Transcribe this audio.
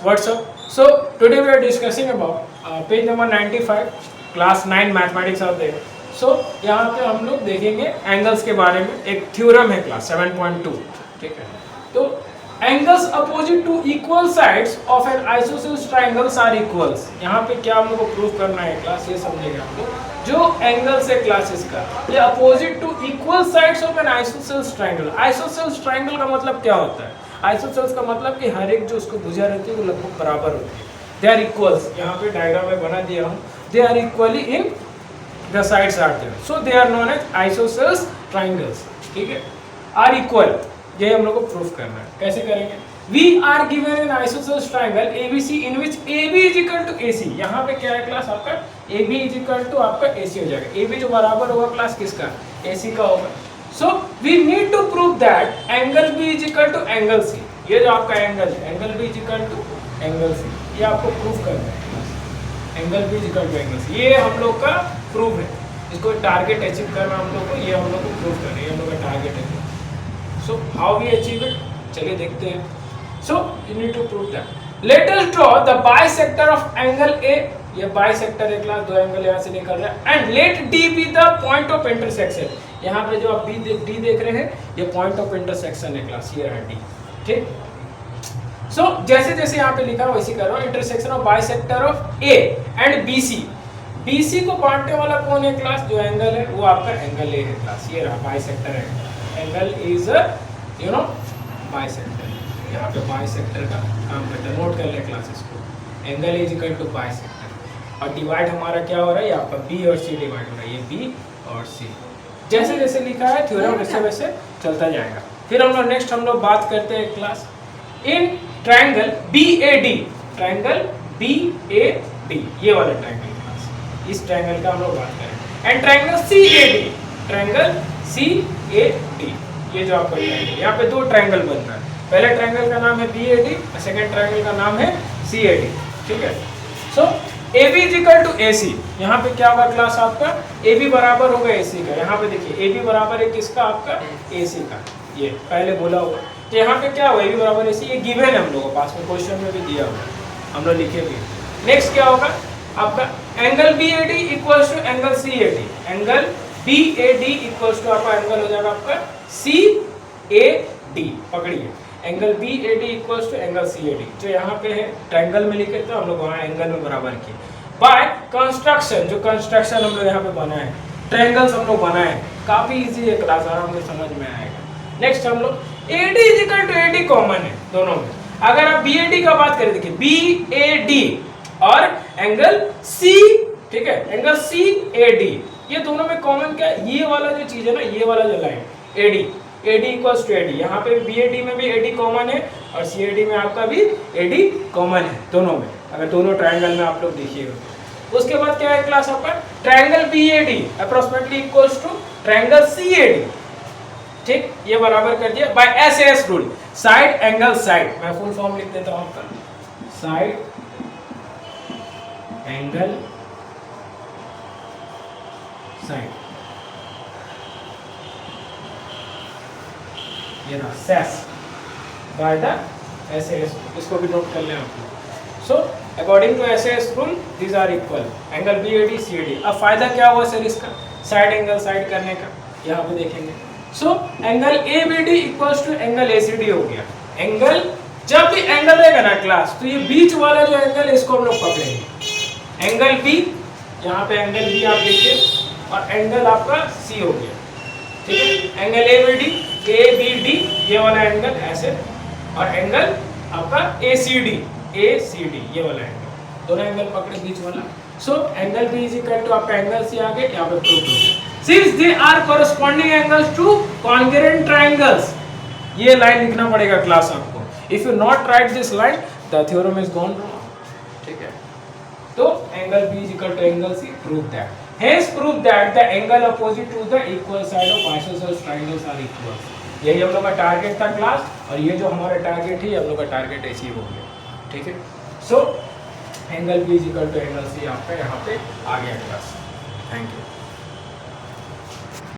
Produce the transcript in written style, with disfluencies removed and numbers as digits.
What's up? So today we are discussing about page number 95, class 9 mathematics are there. So यहाँ पे हम लोग देखेंगे एंगल्स के बारे में. एक थ्योरम है क्लास 7.2. ठीक है. तो angles opposite to equal sides of an isosceles triangles are equals. यहाँ पे क्या हम लोग को प्रूव करना है क्लास, ये समझेंगे हम लोग. जो एंगल्स है क्लासेस का, ये opposite to equal sides of an isosceles triangle. Isosceles triangle का मतलब क्या होता है? आइसोसेलेस का मतलब कि हर एक जो उसको भुजा रहती है वो लगभग बराबर होती है. They are equals. यहाँ पे डायग्राम में बना दिया हूँ. They are equally in the sides are there, so they are known as isosceles triangles. ठीक है, आर इक्वल. ये हम लोग को प्रूफ करना है. कैसे करेंगे? We are given an isosceles triangle ABC in which AB is equal to AC. यहाँ पे क्या है क्लास आपका? AB is equal to आपका AC हो जाएगा. AB जो बराबर होगा क्लास किसका? AC का होगा. So we need to prove that angle B is equal to angle C. ये जो आपका एंगल है, angle B is equal to angle C. ये आपको प्रूफ करना है class. Angle B is equal to angle C. ये हम लोग का प्रूफ है. इसको टारगेट अचीव करना हम लोग को, ये हम लोग को प्रूफ करना है. ये हम लोग का टारगेट है. So how we achieve it? चलिए देखते हैं. So you need to prove that. Let us draw the bisector of angle A. ये bisector है क्लास, दो एंगल यहाँ से निकल रहा है. And let D be the point of intersection. यहाँ पे जो आप D देख रहे हैं, ये point of intersection है क्लास. ये रहा D. ठीक. So जैसे जैसे यहाँ पे लिखा है वैसे कर रहा हूँ. Intersection of bisector of A and BC. BC को बांटने वाला कौन है क्लास? जो एंगल है वो आपका एंगल A है क्लास. ये रहा bisector है. Angle is a bisector. यहाँ पे बाइसेक्टर का काम करता है. नोट कर ले क्लासेस को. Angle is equal to bisector. और डिवाइड हमारा क्या हो रहा है? यहाँ पर बी और सी डिवाइड हो रहा है. ये बी और सी जैसे जैसे लिखा है थ्योरम वैसे वैसे चलता जाएगा. फिर हम लोग नेक्स्ट हम लोग बात करते हैं class in triangle BAD. Triangle BAD, ये वाला ट्रायंगल क्लास. इस ट्रायंगल का हम लोग बात करें. And triangle CAD. Triangle CAD, ये जो आपका ट्रायंगल, यहाँ पे दो ट्रायंगल बन रहा है. पहले ट्रायंगल का नाम है BAD और सेकंड ट्रायंगल का नाम है CAD. ठीक है. So AB is equal to AC. यहाँ पे क्या होगा क्लास आपका? AB बराबर होगा AC का. यहाँ पे देखिए AB बराबर है किसका? आपका AC का. ये पहले बोला हुआ. तो यहाँ पे क्या होगा? AB बराबर AC. ये गिवन है हम लोगों के पास में, क्वेश्चन में भी दिया हुआ, हम लोग लिखे भी. नेक्स्ट क्या होगा आपका? Angle BAD equals to angle CAD. Angle BAD equals to आपका एंगल हो जाएगा आपका CAD. पकड़िए, angle BAD equals to angle CAD. जो यहाँ पे है ट्रायंगल में लिखे तो हम लोग वहाँ एंगल में बराबर किए. बाय कंस्ट्रक्शन, जो कंस्ट्रक्शन हम लोग यहाँ पे बनाए, ट्रायंगल्स हम लोग बनाए, काफी इजी है क्लास, आराम से समझ में आएगा. नेक्स्ट हम लोग AD is equal to AD common है दोनों में. अगर आप BAD का बात करें, देखिए BAD और एंगल C, ठीक है, एंगल CAD, ये दोनों में कॉमन क्या है? ये वाला जो चीज है ना, ये वाला जो line AD equals to AD. यहाँ पे BAD में भी AD कॉमन है और CAD में आपका भी AD कॉमन है दोनों में, अगर दोनों ट्रायंगल में आप लोग देखिएगा. उसके बाद क्या है क्लास आपका? Triangle BAD approximately equals to triangle CAD. ठीक, ये बराबर कर दिया by SAS rule. Side angle side, मैं फुल फॉर्म लिख देता हूँ आपका. साइड एंगल साइड, ये रहा SAS बाय द SAS. इसको भी नोट कर लें आप लोग. So according to SAS rule these are equal. Angle BAD CAD. अब फायदा क्या हुआ सर इसका? साइड एंगल साइड करने का, यहाँ पे देखेंगे. So angle ABD equals to angle ACD हो गया. एंगल, जब भी एंगल रहेगा ना क्लास, तो ये बीच वाला जो एंगल है इसको हम लोग पकड़ेंगे. एंगल B, यहाँ पे एंगल B आप देखिए, और एंगल आपका C हो गया. ठीक है. एंगल ABD, ये वाला एंगल ऐसे, और एंगल आपका ACD, ये वाला एंगल, दोनों एंगल पकड़े बीच वाला. So angle B is equal to आपका एंगल C आ गया. यहाँ पे प्रूफ हो गया. Since they are corresponding angles to congruent triangles. ये लाइन लिखना पड़ेगा क्लास आपको. If you not write this line, the theorem is gone wrong. ठीक है. तो angle B is equal to angle C, prove that. Hence prove that the angle opposite to the equal side of isosceles triangles are equal. यही हम लोग का target था class, और ये जो हमारा टारगेट है, हम लोग का टारगेट अचीव हो गया. ठीक है. So angle B is equal to angle C आपका यहाँ पे आ गया क्लास. Thank you.